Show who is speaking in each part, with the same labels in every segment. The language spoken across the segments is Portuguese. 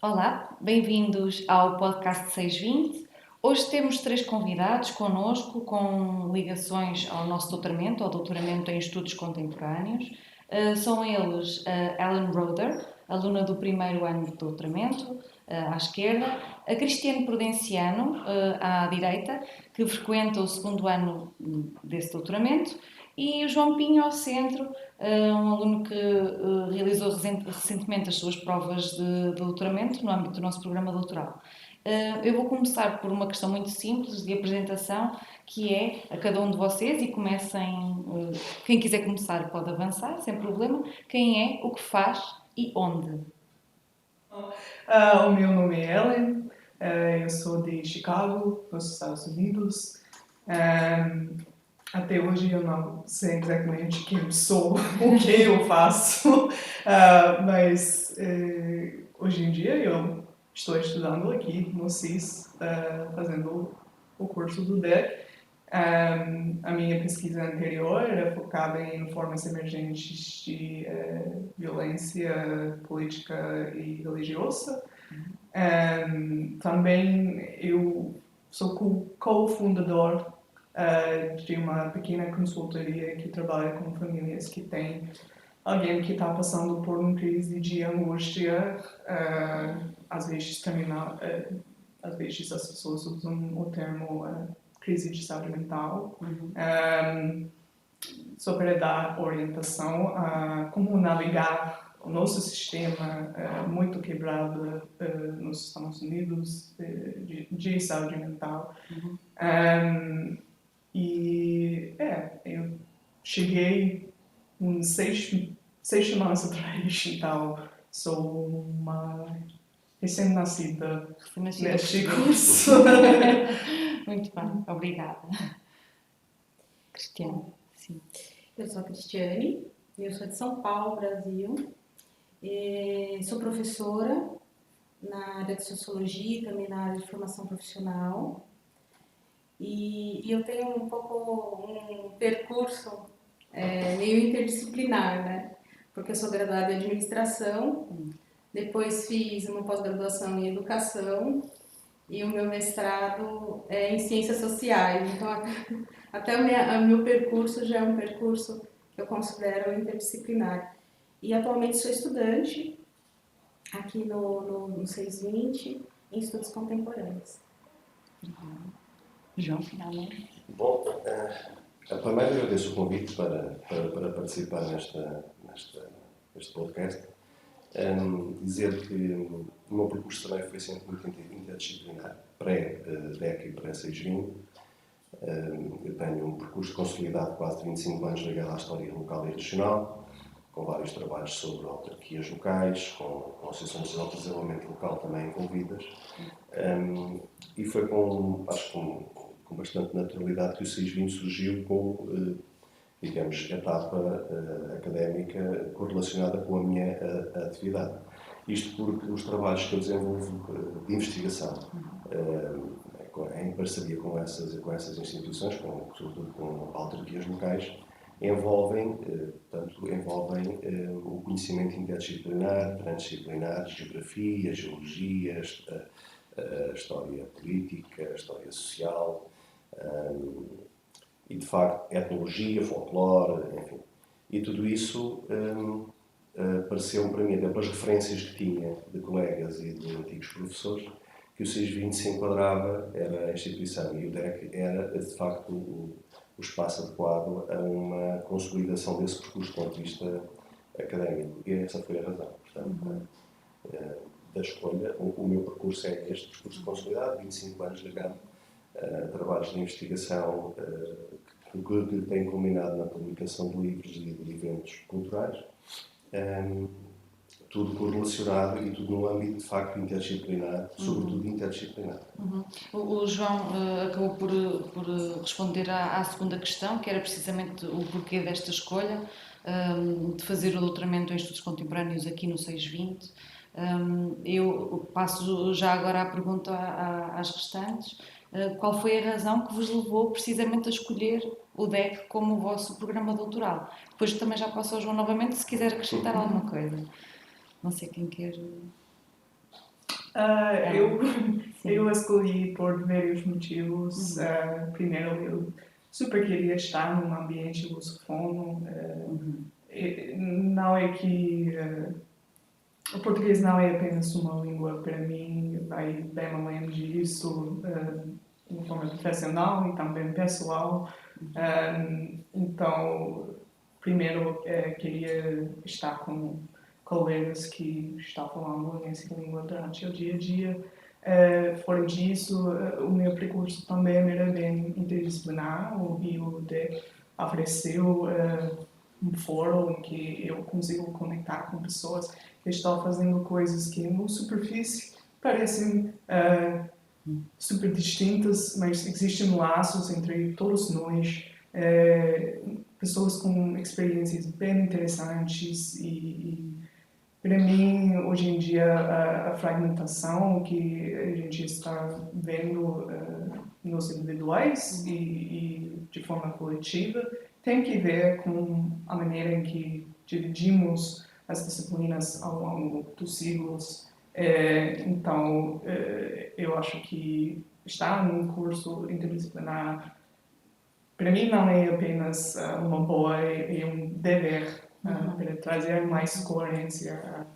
Speaker 1: Olá, bem-vindos ao podcast 620. Hoje temos três convidados connosco com ligações ao nosso doutoramento, ao doutoramento em estudos contemporâneos. São eles a Ellen Roeder, aluna do primeiro ano de doutoramento, à esquerda, a Cristiane Prudenciano, à direita, que frequenta o segundo ano desse doutoramento, e o João Pinho ao centro, um aluno que realizou recentemente as suas provas de doutoramento no âmbito do nosso programa doutoral. Eu vou começar por uma questão muito simples de apresentação, que é a cada um de vocês, e comecem, quem quiser começar pode avançar, sem problema, quem é, o que faz e onde.
Speaker 2: O meu nome é Ellen, eu sou de Chicago, nos Estados Unidos. Até hoje eu não sei exatamente quem eu sou, o que eu faço, mas hoje em dia eu estou estudando aqui no CIS, fazendo o curso do DEC. A minha pesquisa anterior era focada em formas emergentes de violência política e religiosa. Também eu sou co-fundador de uma pequena consultoria que trabalha com famílias que têm alguém que está passando por uma crise de angústia, às vezes às vezes as pessoas usam o termo crise de saúde mental, sobre dar orientação a como navegar o nosso sistema muito quebrado nos Estados Unidos de saúde mental. Eu cheguei uns seis semanas atrás, então sou uma recém-nascida neste curso.
Speaker 1: Muito bem, obrigada. Cristiane, sim.
Speaker 3: Eu sou a Cristiane, eu sou de São Paulo, Brasil. Sou professora na área de sociologia e também na área de formação profissional. E eu tenho um percurso meio interdisciplinar, né? Porque eu sou graduada em administração, depois fiz uma pós-graduação em educação e o meu mestrado é em ciências sociais. Então, até o meu percurso já é um percurso que eu considero interdisciplinar. E atualmente sou estudante aqui no 620 em estudos contemporâneos.
Speaker 1: João, finalmente.
Speaker 4: Bom, primeiro agradeço o convite para participar neste podcast. Dizer que o meu percurso também foi sempre muito interdisciplinar, pré-DEC e pré-620. Eu tenho um percurso consolidado de quase 25 anos ligado à história local e regional, com vários trabalhos sobre autarquias locais, com associações de desenvolvimento local também envolvidas. E foi com bastante naturalidade que o 620 surgiu com, digamos, etapa académica correlacionada com a minha atividade. Isto porque os trabalhos que eu desenvolvo de investigação, em parceria com essas instituições, sobretudo com autarquias locais, envolvem o conhecimento interdisciplinar, transdisciplinar, geografia, geologia, a história política, a história social, e de facto etnologia, folclore, enfim. E tudo isso pareceu para mim, até pelas referências que tinha de colegas e de antigos professores, que o 620 se enquadrava, era a instituição, e o DEC era de facto o espaço adequado a uma consolidação desse percurso do ponto de vista académico. E essa foi a razão, portanto, da escolha. O meu percurso é este percurso consolidado, 25 anos ligado a trabalhos de investigação que têm culminado na publicação de livros e de eventos culturais, tudo correlacionado e tudo no âmbito de facto interdisciplinar, sobretudo interdisciplinar.
Speaker 1: O João acabou por responder à segunda questão, que era precisamente o porquê desta escolha de fazer o doutoramento em estudos contemporâneos aqui no 620. Eu passo já agora a pergunta às restantes. Qual foi a razão que vos levou precisamente a escolher o DEC como o vosso programa doutoral? Depois também já passo ao João novamente, se quiser acrescentar alguma coisa. Não sei quem quer...
Speaker 2: Eu,
Speaker 3: Sim.
Speaker 2: eu escolhi por vários motivos. Primeiro, eu super queria estar num ambiente lusofono. Não é que o português não é apenas uma língua para mim, vai bem além disso, de forma profissional e também pessoal. Então, primeiro, queria estar com colegas que estão falando essa língua durante o dia a dia. Fora disso, o meu percurso também era bem interdisciplinar. E o DEC ofereceu um fórum em que eu consigo conectar com pessoas que estão fazendo coisas que, na superfície, parecem super distintas, mas existem laços entre todos nós. Pessoas com experiências bem interessantes e para mim, hoje em dia, a fragmentação que a gente está vendo nos individuais e de forma coletiva tem que ver com a maneira em que dividimos as disciplinas ao longo dos siglos. Então, eu acho que estar num curso interdisciplinar, para mim, não é apenas uma boa, é um dever para trazer mais coerência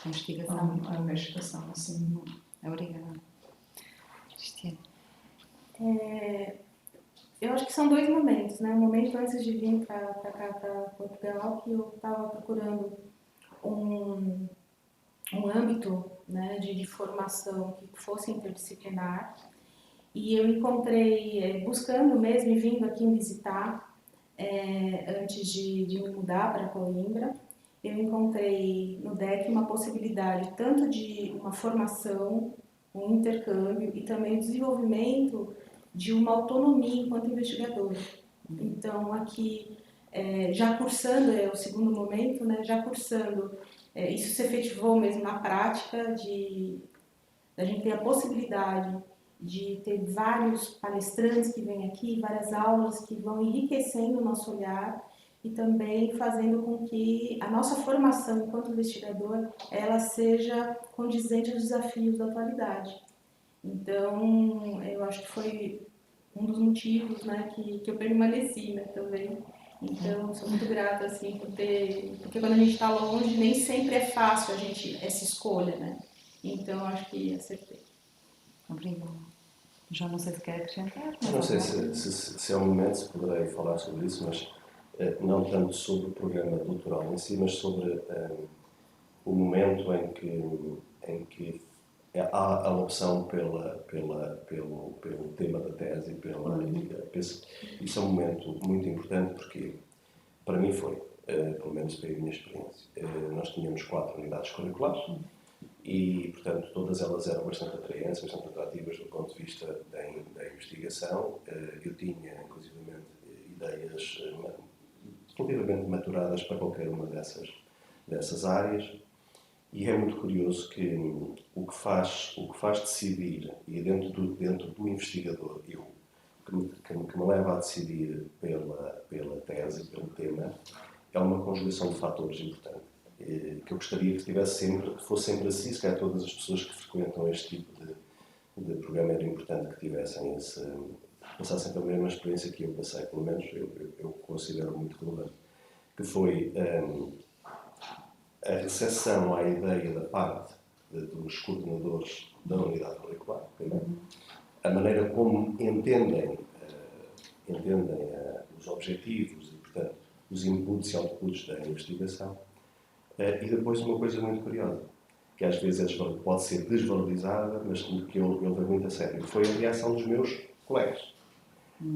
Speaker 3: Investigação.
Speaker 2: à investigação. Assim.
Speaker 1: Obrigada. Cristiane.
Speaker 3: Eu acho que são dois momentos, né? Um momento antes de vir para cá, para Portugal, que eu estava procurando um âmbito, né, de formação que fosse interdisciplinar. E eu encontrei, buscando mesmo e vindo aqui me visitar, antes de me mudar para Coimbra, eu encontrei no DEC uma possibilidade tanto de uma formação, um intercâmbio e também o desenvolvimento de uma autonomia enquanto investigador. Então, aqui, já cursando, é o segundo momento, né, já cursando, isso se efetivou mesmo na prática, da gente ter a possibilidade de ter vários palestrantes que vêm aqui, várias aulas que vão enriquecendo o nosso olhar e também fazendo com que a nossa formação enquanto investigador ela seja condizente aos desafios da atualidade. Então, eu acho que foi um dos motivos, né, que eu permaneci, né, também. Então, sou muito grata, assim, porque quando a gente está longe, nem sempre é fácil essa escolha, né. Então, acho que acertei.
Speaker 1: Obrigada. João, não sei se quer acrescentar.
Speaker 4: Não sei se é um momento, se poderei falar sobre isso, mas não tanto sobre o programa doutoral em si, mas sobre o momento em que há a opção pelo tema da tese. Isso é um momento muito importante porque, para mim foi, pelo menos para a minha experiência, nós tínhamos 4 unidades curriculares e, portanto, todas elas eram bastante atraentes, bastante atrativas do ponto de vista da investigação. Eu tinha, inclusive, ideias relativamente maturadas para qualquer uma dessas áreas. E é muito curioso que o que faz decidir, e dentro do investigador, que me leva a decidir pela tese, pelo tema, é uma conjugação de fatores importante. Que eu gostaria que fosse sempre assim, se calhar todas as pessoas que frequentam este tipo de programa era importante que passassem pela mesma experiência que eu passei, pelo menos eu considero muito relevante, que foi a recepção à ideia da parte dos coordenadores da unidade curricular, a maneira como entendem os objetivos e, portanto, os inputs e outputs da investigação. E depois uma coisa muito curiosa, que às vezes pode ser desvalorizada, mas que eu levei muito a sério, foi a reação dos meus colegas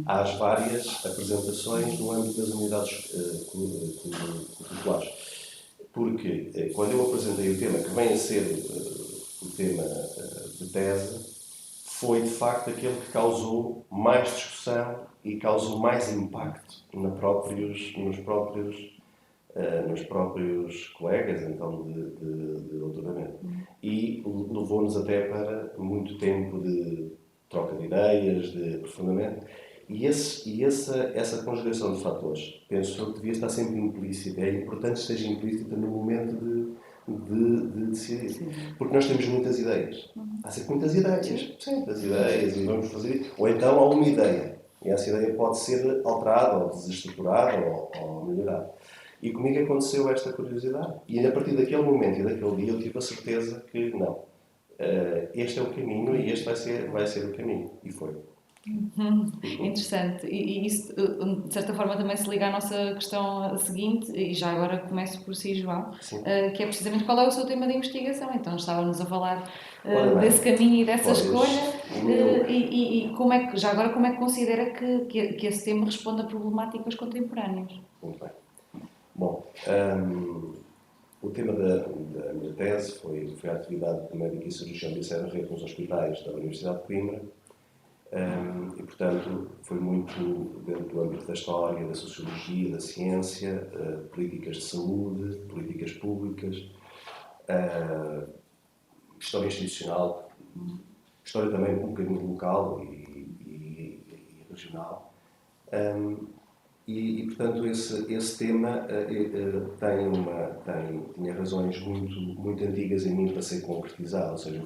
Speaker 4: às várias apresentações no âmbito das unidades curriculares. Porque quando eu apresentei o tema, que vem a ser o tema de tese, foi de facto aquele que causou mais discussão e causou mais impacto nos próprios colegas então, de doutoramento. E levou-nos até para muito tempo de troca de ideias, de aprofundamento. E essa conjugação de fatores, penso eu que devia estar sempre implícita. É importante que esteja implícita no momento de decidir. Porque nós temos muitas ideias. Há sempre muitas ideias. Sim, muitas ideias e vamos fazer. Ou então há uma ideia. E essa ideia pode ser alterada, ou desestruturada, ou melhorada. E comigo aconteceu esta curiosidade. E a partir daquele momento e daquele dia eu tive a certeza que não. Este é o caminho e este vai ser o caminho. E foi.
Speaker 1: Interessante. E isso, de certa forma, também se liga à nossa questão seguinte, e já agora começo por si, João, que é precisamente qual é o seu tema de investigação. Então, estávamos a falar desse caminho e dessa escolha. E como é que, já agora, como é que considera que esse tema responde a problemáticas contemporâneas?
Speaker 4: Muito bem. Bom, o tema da minha tese foi a atividade de médico e cirurgião de Serra Rede nos hospitais da Universidade de Coimbra. E, portanto, foi muito dentro do âmbito da história, da sociologia, da ciência, políticas de saúde, políticas públicas, história institucional, história também um bocadinho local e regional. E, portanto, esse tema tinha razões muito antigas em mim para ser concretizado, ou seja,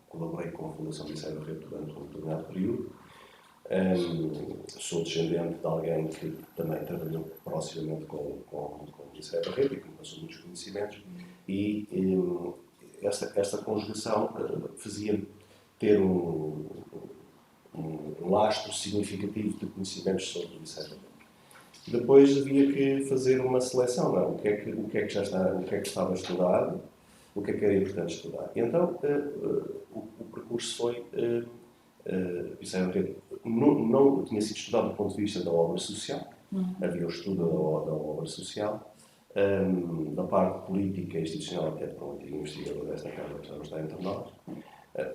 Speaker 4: colaborei com a Fundação de Serra Rede durante um determinado período. Sou descendente de alguém que também trabalhou proximamente com o Serra Rede e que me passou muitos conhecimentos. E esta conjugação fazia-me ter um lastro significativo de conhecimentos sobre o Serra Rede. Depois havia que fazer uma seleção, não? O que é que estava estudado, o que era importante estudar. E então o percurso foi não tinha sido estudado do ponto de vista da obra social, havia o estudo da obra social, da parte política e institucional, até para um antigo investigador desta Câmara que já não está entre nós,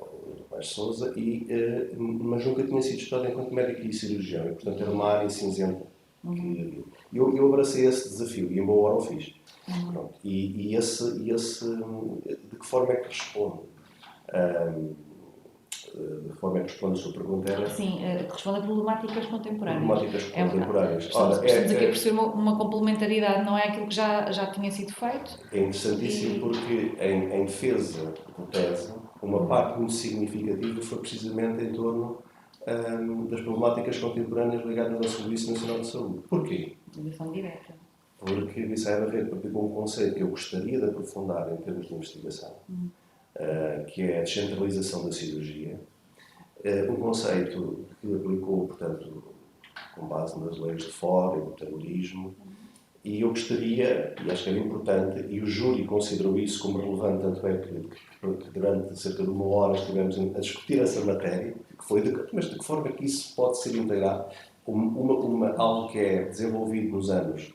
Speaker 4: o Tomás Sousa, mas nunca tinha sido estudado enquanto médico e cirurgião, e portanto era uma área cinzenta. Eu abracei esse desafio e embora o fiz. Pronto. E de que forma é que responde? De forma é que responde a sua pergunta era...
Speaker 1: Sim, responde a problemáticas contemporâneas.
Speaker 4: Problemáticas contemporâneas.
Speaker 1: Estamos aqui a perceber uma complementaridade, não é aquilo que já tinha sido feito?
Speaker 4: É interessantíssimo porque em defesa da tese, uma parte muito significativa foi precisamente em torno das problemáticas contemporâneas ligadas ao Serviço Nacional de Saúde. Porquê?
Speaker 1: Ligação direta.
Speaker 4: Porque o Serra Rede praticou um conceito que eu gostaria de aprofundar em termos de investigação, que é a descentralização da cirurgia. Um conceito que aplicou, portanto, com base nas leis de fora e do terrorismo. E eu gostaria, e acho que era importante, e o júri considerou isso como relevante, tanto é que durante cerca de 1 hora estivemos a discutir essa matéria, que foi mas de que forma é que isso pode ser integrado algo que é desenvolvido nos anos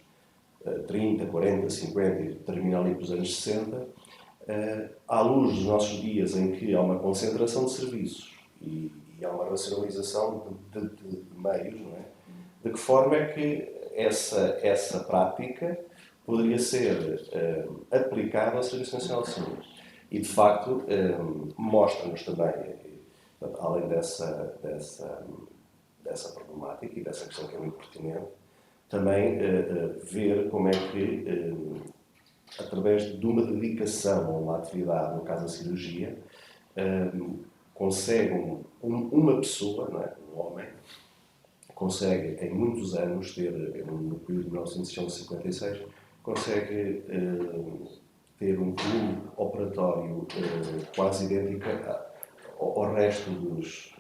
Speaker 4: 30, 40, 50 e termina ali pelos anos 60, à luz dos nossos dias em que há uma concentração de serviços e há uma racionalização de meios, não é? De que forma é que essa prática poderia ser aplicada ao Serviço Nacional de Saúde. E, de facto, mostra-nos também, além dessa problemática e dessa questão que é muito pertinente, também ver como é que, através de uma dedicação a uma atividade, no caso a cirurgia, consegue uma pessoa, não é? Um homem, consegue, em muitos anos, no período de 1956, consegue ter um volume operatório quase idêntico ao resto dos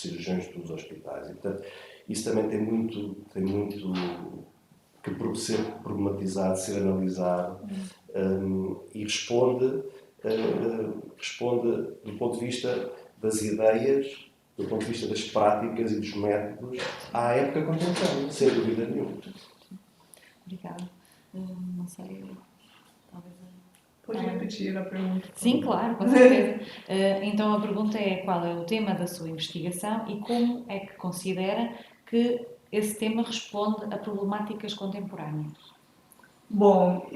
Speaker 4: cirurgiões dos hospitais. E, portanto, isso também tem muito que ser problematizado, ser analisado e responde do ponto de vista das ideias, do ponto de vista das práticas e dos métodos à época contemporânea, sem dúvida nenhuma.
Speaker 1: Obrigada. Não sei, talvez...
Speaker 2: Pode repetir a pergunta?
Speaker 1: Sim, claro, com certeza. Então a pergunta é qual é o tema da sua investigação e como é que considera que esse tema responde a problemáticas contemporâneas?
Speaker 2: Bom,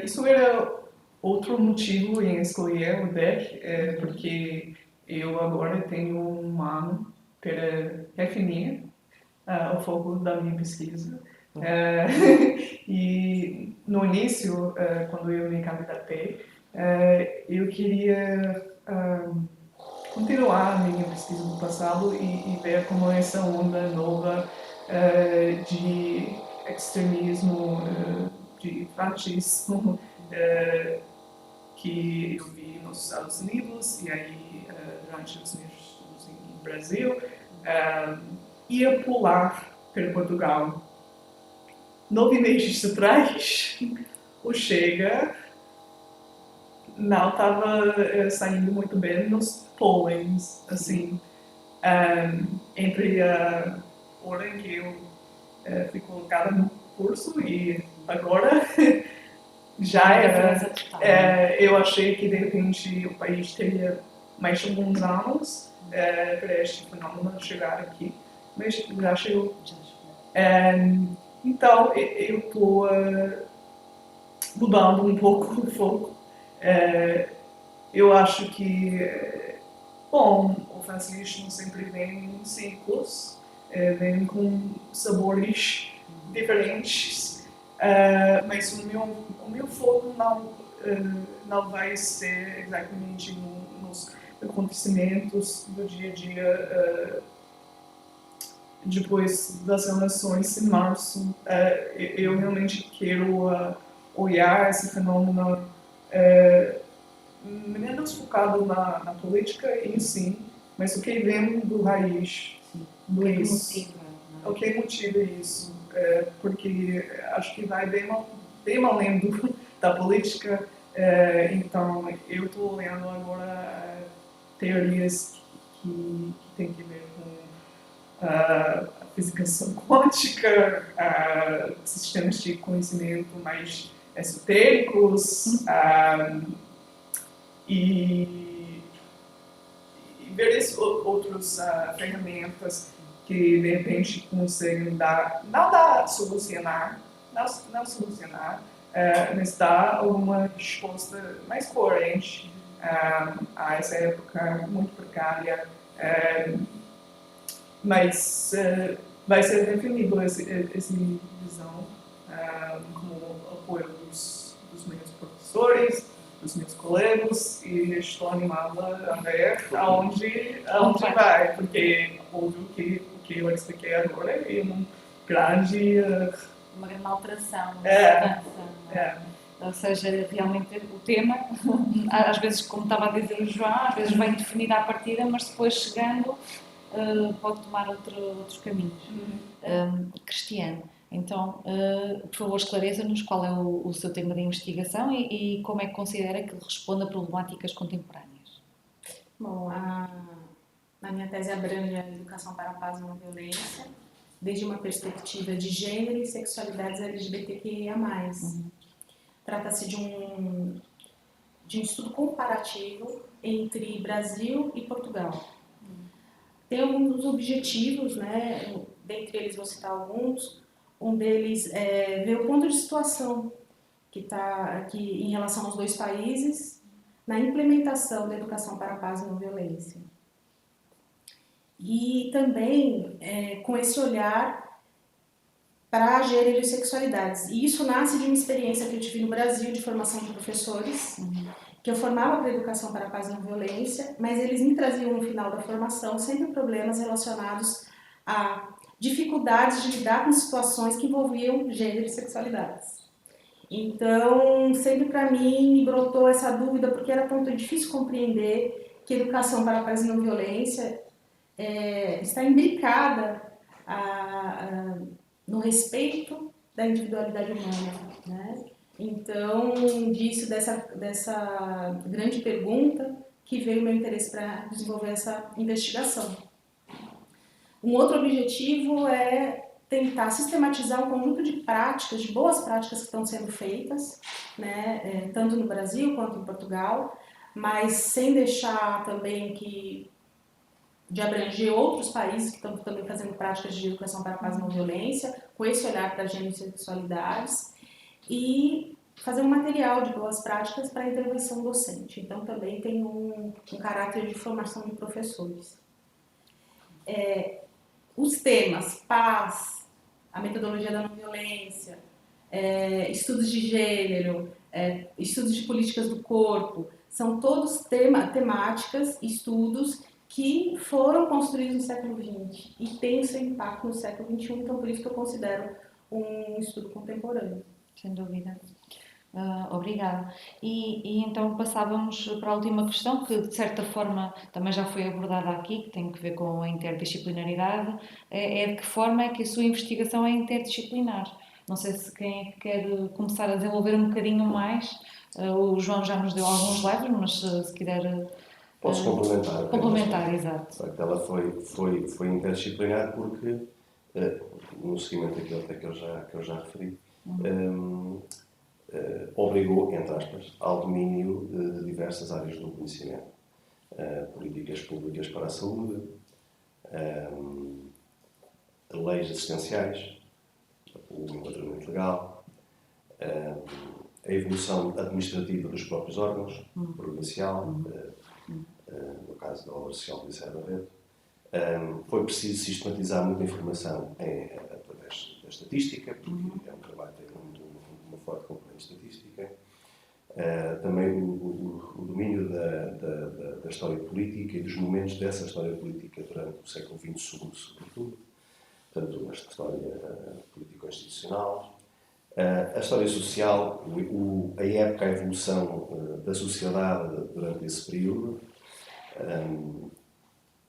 Speaker 2: isso era outro motivo em escolher o DEC, porque eu agora tenho um ano para definir o foco da minha pesquisa. E no início, quando eu me candidatei, eu queria continuar a minha pesquisa do passado e ver como essa onda nova de extremismo, de fascismo, que eu vi nos Estados Unidos e aí durante os meus estudos no Brasil, ia pular para Portugal. 9 meses atrás, o Chega não estava saindo muito bem nos pollings, assim, entre a hora em que eu fui colocada no curso e agora já era. Eu achei que de repente o país teria mais alguns anos para este fenômeno chegar aqui, mas já chegou. Então eu estou mudando um pouco o foco. Eu acho que, bom, o fascismo sempre vem em ciclos, vem com sabores diferentes, mas o meu foco não vai ser exatamente nos acontecimentos do dia a dia depois das eleições em março. Eu realmente quero olhar esse fenômeno menos focado na política em si, mas o que vem do raiz, do isso. O que motiva isso? Porque acho que vai bem além da política. Então, eu estou olhando agora teorias que têm que ver com a física quântica, sistemas de conhecimento mais esotéricos, e ver outras ferramentas que de repente conseguem não solucionar, mas dar alguma resposta mais coerente a essa época muito precária. Mas vai ser definido essa visão com o apoio dos meus professores, dos meus colegas, e estou animada a ver aonde vai, porque óbvio que o que eu expliquei agora é uma grande
Speaker 1: alteração, uma mudança. Ou seja, realmente o tema, às vezes, como estava a dizer o João, às vezes vem definido à partida, mas depois chegando pode tomar outros caminhos. Cristiano, então, por favor, esclareça-nos qual é o seu tema de investigação e como é que considera que responde a problemáticas contemporâneas.
Speaker 3: Bom, a minha tese abrange a educação para a paz e não violência, desde uma perspectiva de gênero e sexualidades LGBTQIA+. Trata-se de um estudo comparativo entre Brasil e Portugal. Tem alguns objetivos, né? Dentre eles vou citar alguns. Um deles é ver o ponto de situação que está aqui em relação aos dois países na implementação da educação para a paz e não violência. E também com esse olhar para gênero e sexualidades. E isso nasce de uma experiência que eu tive no Brasil de formação de professores, que eu formava para educação para a paz e não violência, mas eles me traziam no final da formação sempre problemas relacionados a dificuldades de lidar com situações que envolviam gênero e sexualidades. Então, sempre para mim me brotou essa dúvida, porque era tão difícil compreender que educação para a paz e não violência está imbricada no respeito da individualidade humana, né? Então, dessa grande pergunta que veio o meu interesse para desenvolver essa investigação. Um outro objetivo é tentar sistematizar um conjunto de práticas, de boas práticas que estão sendo feitas, né, tanto no Brasil quanto em Portugal, mas sem deixar também de abranger outros países que estão também fazendo práticas de educação para a paz e não violência, com esse olhar para gênero e sexualidades, e fazer um material de boas práticas para a intervenção docente. Então, também tem um caráter de formação de professores. Os temas paz, a metodologia da não violência, estudos de gênero, estudos de políticas do corpo, são todos temáticas, estudos que foram construídos no século XX e têm o seu impacto no século XXI, então por isso que eu considero um estudo contemporâneo.
Speaker 1: Sem dúvida. Obrigada. E então passávamos para a última questão, que de certa forma também já foi abordada aqui, que tem que ver com a interdisciplinaridade. É de que forma é que a sua investigação é interdisciplinar? Não sei se quem é que quer começar a desenvolver um bocadinho mais. O João já nos deu alguns leves, mas se quiser
Speaker 4: Posso complementar.
Speaker 1: complementar, exato.
Speaker 4: De facto, ela foi interdisciplinar porque, no seguimento daquilo que eu já referi, obrigou, entre aspas, ao domínio de diversas áreas do conhecimento. Políticas públicas para a saúde, leis assistenciais, o enquadramento legal, a evolução administrativa dos próprios órgãos, provincial, no caso da obra social do Liceu Barreto. Foi preciso sistematizar muita informação através da estatística, porque é um trabalho que tem uma forte componente estatística. Também o domínio da história política e dos momentos dessa história política durante o século XX, sobretudo. Portanto, esta história político-institucional. A história social, a época, a evolução da sociedade durante esse período.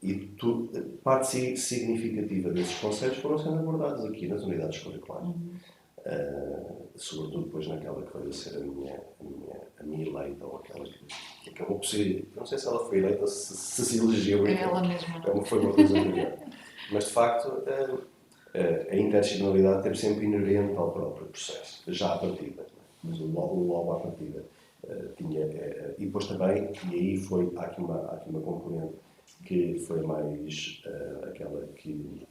Speaker 4: E parte significativa desses conceitos foram sendo abordados aqui nas unidades curriculares. Sobretudo depois naquela que veio a ser a minha eleita, ou aquela que acabou por ser, não sei se ela foi eleita, se elegeu.
Speaker 1: É ela mesma.
Speaker 4: Foi uma coisa anterior. Mas, de facto, a interdisciplinaridade esteve sempre inerente ao próprio processo, já à partida. Mas logo à partida tinha. E depois também, e aí há aqui uma componente que foi mais aquela que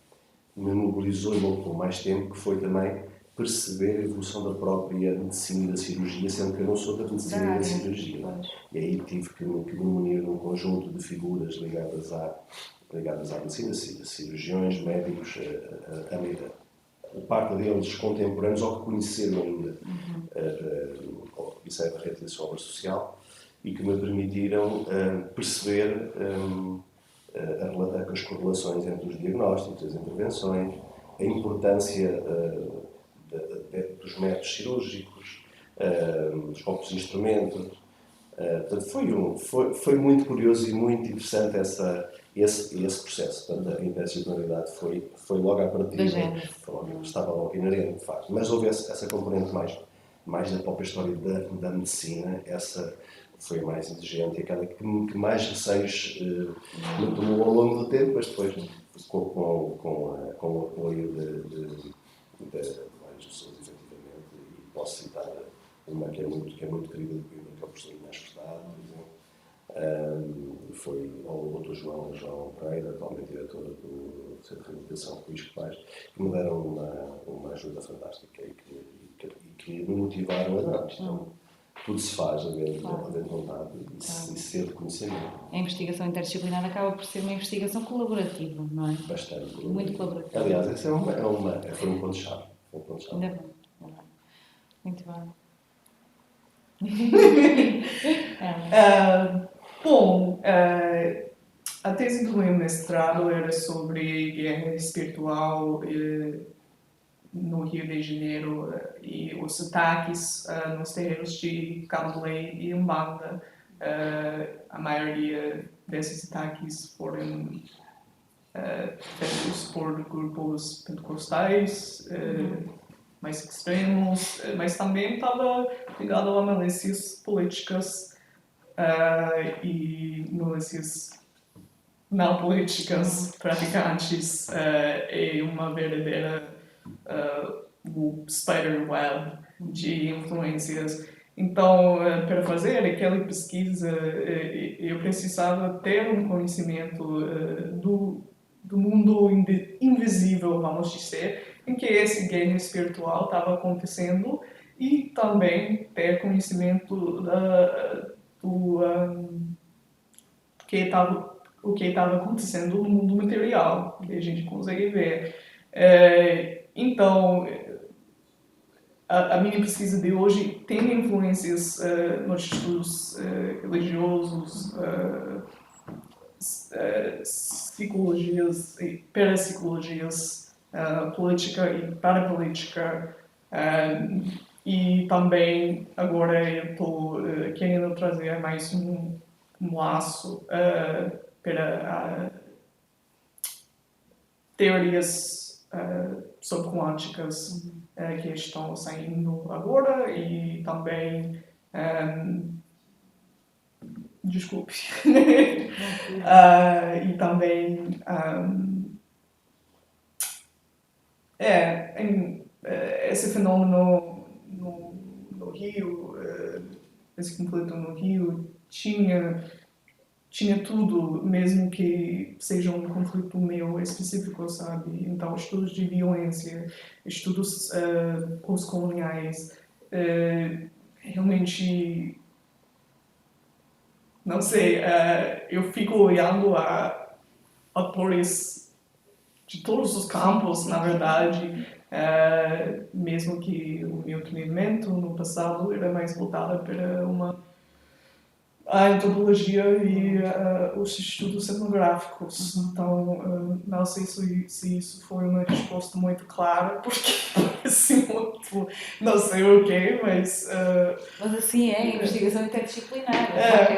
Speaker 4: me mobilizou e me ocupou mais tempo, que foi também perceber a evolução da própria medicina e da cirurgia, sendo que eu não sou da medicina e da cirurgia. E aí tive que me unir num conjunto de figuras ligadas à medicina, cirurgiões, médicos, parte deles contemporâneos ou que conheceram ainda o Liceu Barreto e a sua obra social, e que me permitiram perceber as correlações entre os diagnósticos, as intervenções, a importância dos métodos cirúrgicos, dos próprios instrumentos. Portanto, foi muito curioso e muito interessante esse processo. Portanto, a interdisciplinaridade foi logo à partida, estava logo inerente, de facto. Mas houve essa componente mais da própria história da medicina, essa foi a mais exigente e aquela que mais receios me tomou ao longo do tempo, mas depois com o apoio de várias pessoas, efetivamente, e posso citar uma que é muito querida do Coimbra, que é o professor Inês Furtado, por exemplo. Foi o Dr. João Pereira, atualmente diretor do Centro de Reabilitação Luís Pais, que me deram uma ajuda fantástica e que me motivaram a dar. Então, tudo se faz havendo vontade e ser de conhecimento.
Speaker 1: A investigação interdisciplinar acaba por ser uma investigação colaborativa, não é?
Speaker 4: Bastante.
Speaker 1: Muito colaborativa.
Speaker 4: Aliás, esse foi um ponto-chave.
Speaker 1: Ainda bem. Muito bem.
Speaker 2: Bom, a tese do meu mestrado era sobre guerra espiritual no Rio de Janeiro e os ataques nos terreiros de Candomblé e Umbanda. A maioria desses ataques foram feitos por grupos pentecostais mais extremos, mas também estava ligado a milícias políticas e milícias não políticas praticantes e uma verdadeira spider web de influências. Então, para fazer aquela pesquisa, eu precisava ter um conhecimento do mundo invisível, vamos dizer, em que esse game espiritual estava acontecendo, e também ter conhecimento do o que estava acontecendo no mundo material, que a gente consegue ver. Então, a minha pesquisa de hoje tem influências nos estudos religiosos, psicologias e parapsicologias, política e parapolítica, e também agora eu estou querendo trazer mais um laço para teorias subquânticas que estão saindo agora e também desculpe e também esse fenômeno no Rio, esse conflito no Rio tinha tudo, mesmo que seja um conflito meio específico, sabe? Então, estudos de violência, estudos pós-coloniais, realmente, não sei, eu fico olhando a autores de todos os campos, na verdade, mesmo que o meu treinamento no passado era mais voltado para a antropologia e os estudos etnográficos. Então, não sei se isso foi uma resposta muito clara, porque parece muito, não sei o quê, mas...
Speaker 1: Mas assim é, a investigação interdisciplinar.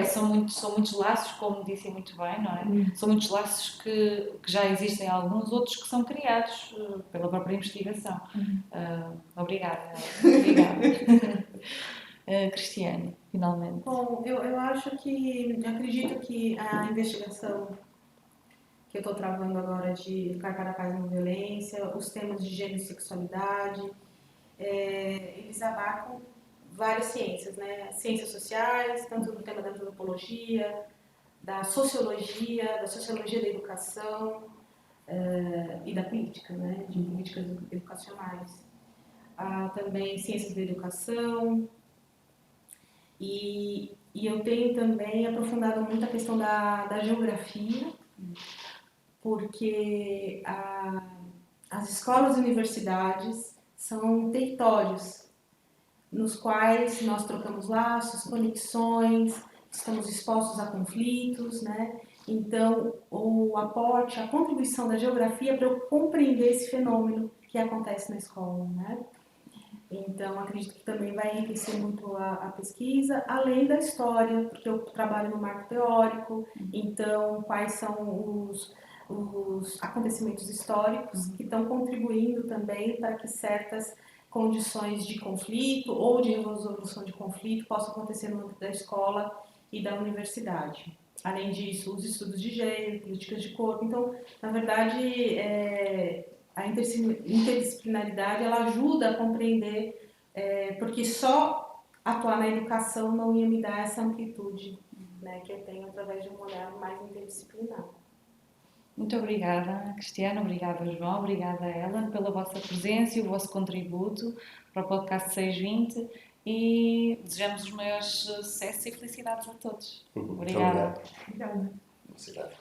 Speaker 1: São muitos laços, como disse muito bem, não é? São muitos laços que já existem alguns, outros que são criados pela própria investigação. Obrigada. Cristiane, finalmente.
Speaker 3: Bom, eu acredito que a investigação que eu estou travando agora de educar para a paz e não violência, os temas de gênero e sexualidade, eles abarcam várias ciências, né? Ciências sociais, tanto no tema da antropologia, da sociologia da educação e da política, né? De políticas educacionais. Há também ciências da educação, e eu tenho também aprofundado muito a questão da geografia, porque as escolas e universidades são territórios nos quais nós trocamos laços, conexões, estamos expostos a conflitos, né? Então, o aporte, a contribuição da geografia para eu compreender esse fenômeno que acontece na escola, né? Então, acredito que também vai enriquecer muito a pesquisa, além da história, porque eu trabalho no marco teórico, então, quais são os acontecimentos históricos que estão contribuindo também para que certas condições de conflito ou de resolução de conflito possam acontecer no âmbito da escola e da universidade. Além disso, os estudos de gênero, políticas de corpo. Então, na verdade, a interdisciplinaridade ela ajuda a compreender, porque só atuar na educação não ia me dar essa amplitude, né, que eu tenho através de um olhar mais interdisciplinar.
Speaker 1: Muito obrigada, Cristiana, obrigada, João, obrigada, Ellen, pela vossa presença e o vosso contributo para o podcast 620 e desejamos os maiores sucessos e felicidades a todos. Obrigada.
Speaker 2: Obrigada.
Speaker 4: Felicidade.